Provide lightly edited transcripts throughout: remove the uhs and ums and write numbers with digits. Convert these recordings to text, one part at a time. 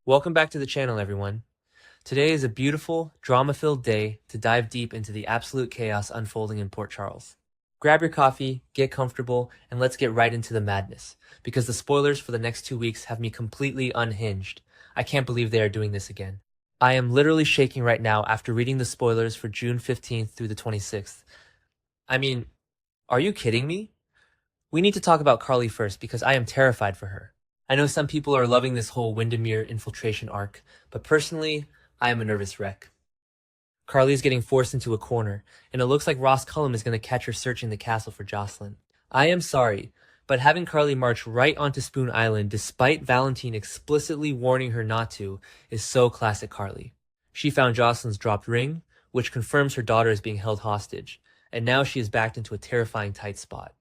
Welcome back to the channel, everyone. Today is a beautiful, drama-filled day to dive deep into the absolute chaos unfolding in Port Charles. Grab your coffee, get comfortable, and let's get right into the madness, because the spoilers for the next 2 weeks have me completely unhinged. I can't believe they are doing this again. I am literally shaking right now after reading the spoilers for June 15th through the 26th. I mean, are you kidding me? We need to talk about Carly first because I am terrified for her. I know some people are loving this whole Windermere infiltration arc, but personally, I am a nervous wreck. Carly is getting forced into a corner, and it looks like Ross Cullum is going to catch her searching the castle for Jocelyn. I am sorry, but having Carly march right onto Spoon Island despite Valentine explicitly warning her not to is so classic Carly. She found Jocelyn's dropped ring, which confirms her daughter is being held hostage, and now she is backed into a terrifying tight spot.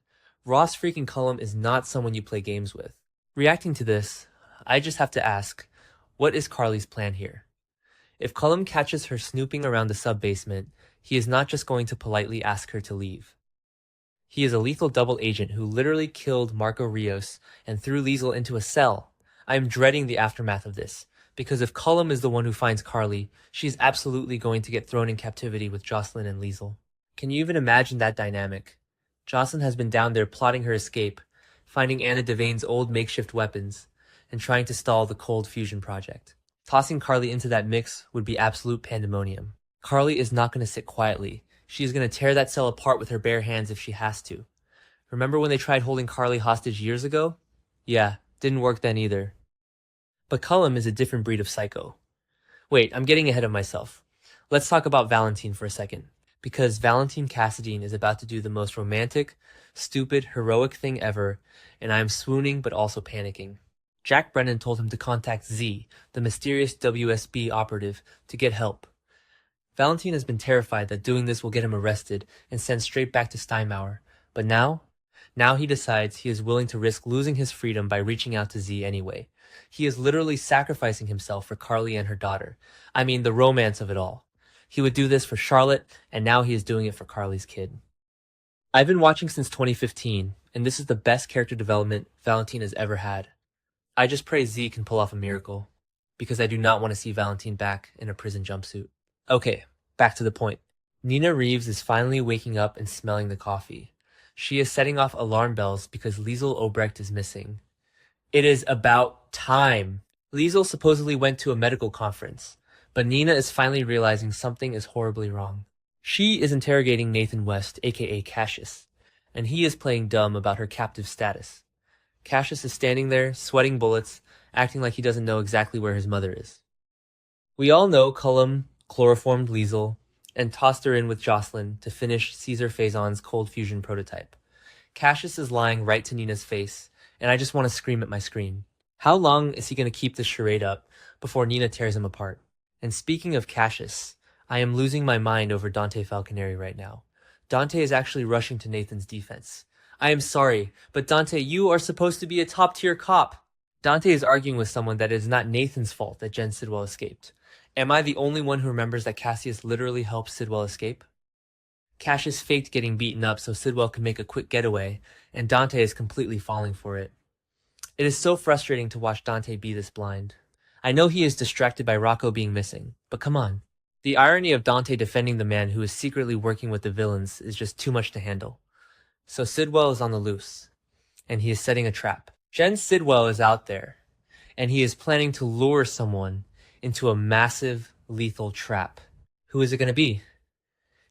Ross freaking Cullum is not someone you play games with. Reacting to this, I just have to ask, what is Carly's plan here? If Cullum catches her snooping around the sub-basement, he is not just going to politely ask her to leave. He is a lethal double agent who literally killed Marco Rios and threw Liesel into a cell. I am dreading the aftermath of this, because if Cullum is the one who finds Carly, she is absolutely going to get thrown in captivity with Jocelyn and Liesel. Can you even imagine that dynamic? Jocelyn has been down there plotting her escape, finding Anna Devane's old makeshift weapons, and trying to stall the Cold Fusion project. Tossing Carly into that mix would be absolute pandemonium. Carly is not going to sit quietly. She is going to tear that cell apart with her bare hands if she has to. Remember when they tried holding Carly hostage years ago? Yeah, didn't work then either. But Cullum is a different breed of psycho. Wait, I'm getting ahead of myself. Let's talk about Valentine for a second. Because Valentine Cassadine is about to do the most romantic, stupid, heroic thing ever, and I am swooning but also panicking. Jack Brennan told him to contact Z, the mysterious WSB operative, to get help. Valentine has been terrified that doing this will get him arrested and sent straight back to Steinmauer, but now he decides he is willing to risk losing his freedom by reaching out to Z anyway. He is literally sacrificing himself for Carly and her daughter. I mean, the romance of it all. He would do this for Charlotte, and now he is doing it for Carly's kid. I've been watching since 2015, and this is the best character development Valentine has ever had. I just pray Z can pull off a miracle, because I do not want to see Valentine back in a prison jumpsuit. Okay, back to the point. Nina Reeves is finally waking up and smelling the coffee. She is setting off alarm bells because Liesel Obrecht is missing. It is about time. Liesel supposedly went to a medical conference, but Nina is finally realizing something is horribly wrong. She is interrogating Nathan West, aka Cassius, and he is playing dumb about her captive status. Cassius is standing there, sweating bullets, acting like he doesn't know exactly where his mother is. We all know Cullum chloroformed Liesel and tossed her in with Jocelyn to finish Caesar Faison's Cold Fusion prototype. Cassius is lying right to Nina's face, and I just want to scream at my screen. How long is he going to keep this charade up before Nina tears him apart? And speaking of Cassius, I am losing my mind over Dante Falconeri right now. Dante is actually rushing to Nathan's defense. I am sorry, but Dante, you are supposed to be a top-tier cop. Dante is arguing with someone that it is not Nathan's fault that Jen Sidwell escaped. Am I the only one who remembers that Cassius literally helped Sidwell escape? Cassius faked getting beaten up so Sidwell could make a quick getaway, and Dante is completely falling for it. It is so frustrating to watch Dante be this blind. I know he is distracted by Rocco being missing, but come on. The irony of Dante defending the man who is secretly working with the villains is just too much to handle. So Sidwell is on the loose, and he is setting a trap. Jen Sidwell is out there, and he is planning to lure someone into a massive, lethal trap. Who is it going to be?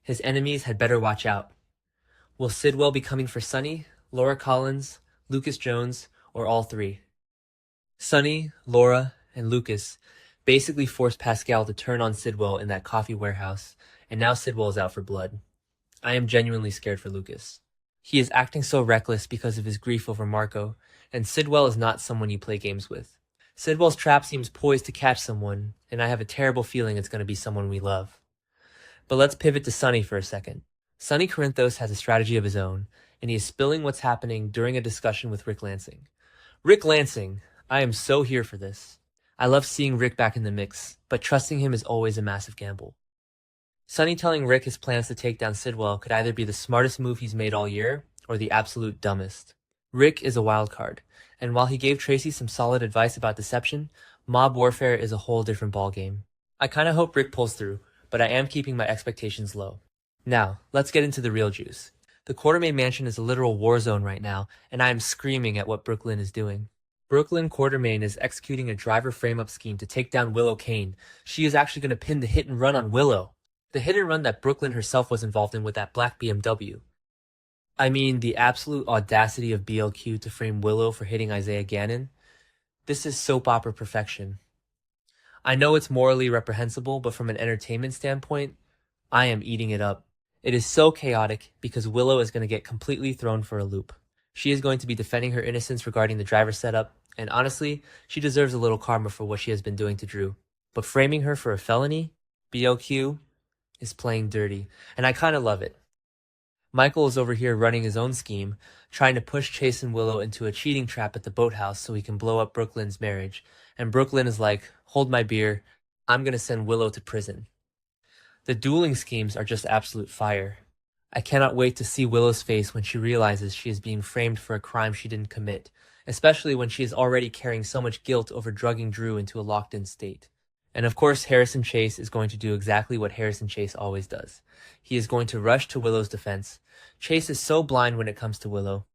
His enemies had better watch out. Will Sidwell be coming for Sonny, Laura Collins, Lucas Jones, or all three? Sonny, Laura, and Lucas basically forced Pascal to turn on Sidwell in that coffee warehouse, and now Sidwell is out for blood. I am genuinely scared for Lucas. He is acting so reckless because of his grief over Marco, and Sidwell is not someone you play games with. Sidwell's trap seems poised to catch someone, and I have a terrible feeling it's going to be someone we love. But let's pivot to Sonny for a second. Sonny Corinthos has a strategy of his own, and he is spilling what's happening during a discussion with Rick Lansing. Rick Lansing, I am so here for this. I love seeing Rick back in the mix, but trusting him is always a massive gamble. Sonny telling Rick his plans to take down Sidwell could either be the smartest move he's made all year, or the absolute dumbest. Rick is a wild card, and while he gave Tracy some solid advice about deception, Mob warfare is a whole different ballgame. I kinda hope Rick pulls through, but I am keeping my expectations low. Now, let's get into the real juice. The Quartermain Mansion is a literal war zone right now, and I am screaming at what Brooklyn is doing. Brooklyn Quartermain is executing a driver frame-up scheme to take down Willow Kane. She is actually going to pin the hit and run on Willow. The hit and run that Brooklyn herself was involved in with that black BMW. I mean, the absolute audacity of BLQ to frame Willow for hitting Isaiah Gannon. This is soap opera perfection. I know it's morally reprehensible, but from an entertainment standpoint, I am eating it up. It is so chaotic because Willow is going to get completely thrown for a loop. She is going to be defending her innocence regarding the driver setup, and honestly, she deserves a little karma for what she has been doing to Drew. But framing her for a felony, BLQ, is playing dirty, and I kinda love it. Michael is over here running his own scheme, trying to push Chase and Willow into a cheating trap at the boathouse so he can blow up Brooklyn's marriage, and Brooklyn is like, hold my beer, I'm gonna send Willow to prison. The dueling schemes are just absolute fire. I cannot wait to see Willow's face when she realizes she is being framed for a crime she didn't commit, especially when she is already carrying so much guilt over drugging Drew into a locked-in state. And of course, Harrison Chase is going to do exactly what Harrison Chase always does. He is going to rush to Willow's defense. Chase is so blind when it comes to Willow.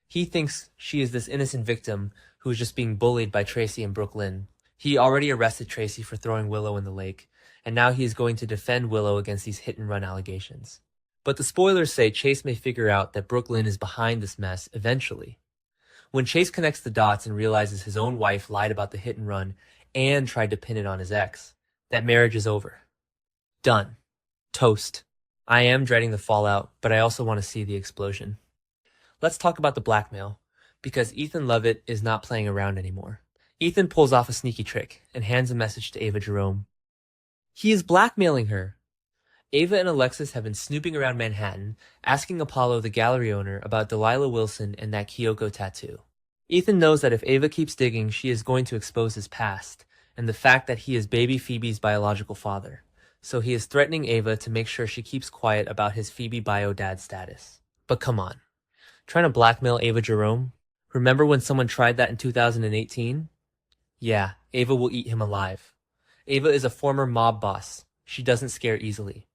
He thinks she is this innocent victim who is just being bullied by Tracy and Brooklyn. He already arrested Tracy for throwing Willow in the lake, and now he is going to defend Willow against these hit-and-run allegations. But the spoilers say Chase may figure out that Brooklyn is behind this mess eventually. When Chase connects the dots and realizes his own wife lied about the hit and run and tried to pin it on his ex, that marriage is over. Done. Toast. I am dreading the fallout, but I also want to see the explosion. Let's talk about the blackmail, because Ethan Lovett is not playing around anymore. Ethan pulls off a sneaky trick and hands a message to Ava Jerome. He is blackmailing her. Ava and Alexis have been snooping around Manhattan, asking Apollo, the gallery owner, about Delilah Wilson and that Kyoko tattoo. Ethan knows that if Ava keeps digging, she is going to expose his past, and the fact that he is baby Phoebe's biological father. So he is threatening Ava to make sure she keeps quiet about his Phoebe bio-dad status. But come on. Trying to blackmail Ava Jerome? Remember when someone tried that in 2018? Yeah, Ava will eat him alive. Ava is a former mob boss. She doesn't scare easily.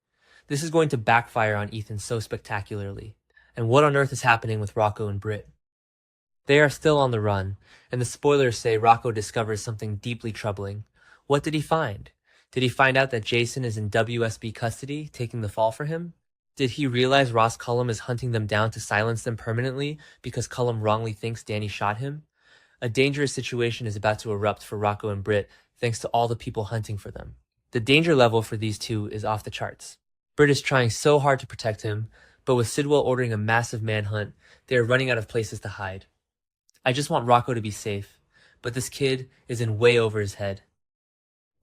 This is going to backfire on Ethan so spectacularly. And what on earth is happening with Rocco and Britt? They are still on the run, and the spoilers say Rocco discovers something deeply troubling. What did he find? Did he find out that Jason is in WSB custody, taking the fall for him? Did he realize Ross Cullum is hunting them down to silence them permanently because Cullum wrongly thinks Danny shot him? A dangerous situation is about to erupt for Rocco and Britt thanks to all the people hunting for them. The danger level for these two is off the charts. Britt is trying so hard to protect him, but with Sidwell ordering a massive manhunt, they are running out of places to hide. I just want Rocco to be safe, but this kid is in way over his head.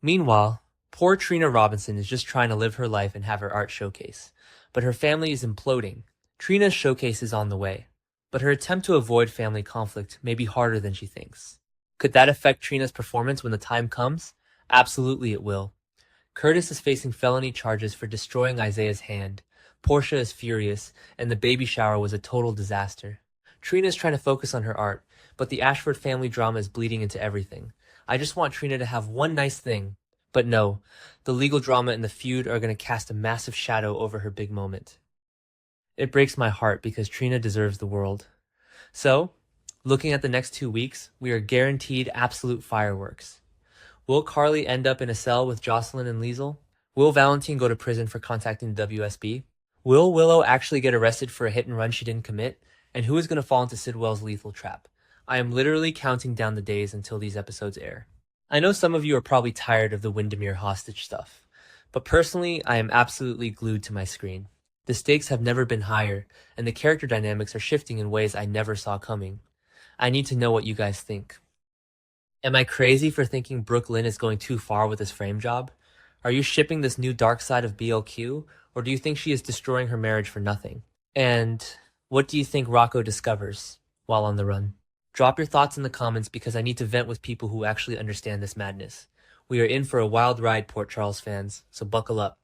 Meanwhile, poor Trina Robinson is just trying to live her life and have her art showcase, but her family is imploding. Trina's showcase is on the way, but her attempt to avoid family conflict may be harder than she thinks. Could that affect Trina's performance when the time comes? Absolutely it will. Curtis is facing felony charges for destroying Isaiah's hand. Portia is furious, and the baby shower was a total disaster. Trina is trying to focus on her art, but the Ashford family drama is bleeding into everything. I just want Trina to have one nice thing. But no, the legal drama and the feud are going to cast a massive shadow over her big moment. It breaks my heart because Trina deserves the world. So, looking at the next 2 weeks, we are guaranteed absolute fireworks. Will Carly end up in a cell with Jocelyn and Liesel? Will Valentine go to prison for contacting the WSB? Will Willow actually get arrested for a hit and run she didn't commit? And who is going to fall into Sidwell's lethal trap? I am literally counting down the days until these episodes air. I know some of you are probably tired of the Windermere hostage stuff, but personally, I am absolutely glued to my screen. The stakes have never been higher, and the character dynamics are shifting in ways I never saw coming. I need to know what you guys think. Am I crazy for thinking Brooke Lynn is going too far with this frame job? Are you shipping this new dark side of BLQ, or do you think she is destroying her marriage for nothing? And what do you think Rocco discovers while on the run? Drop your thoughts in the comments because I need to vent with people who actually understand this madness. We are in for a wild ride, Port Charles fans, so buckle up.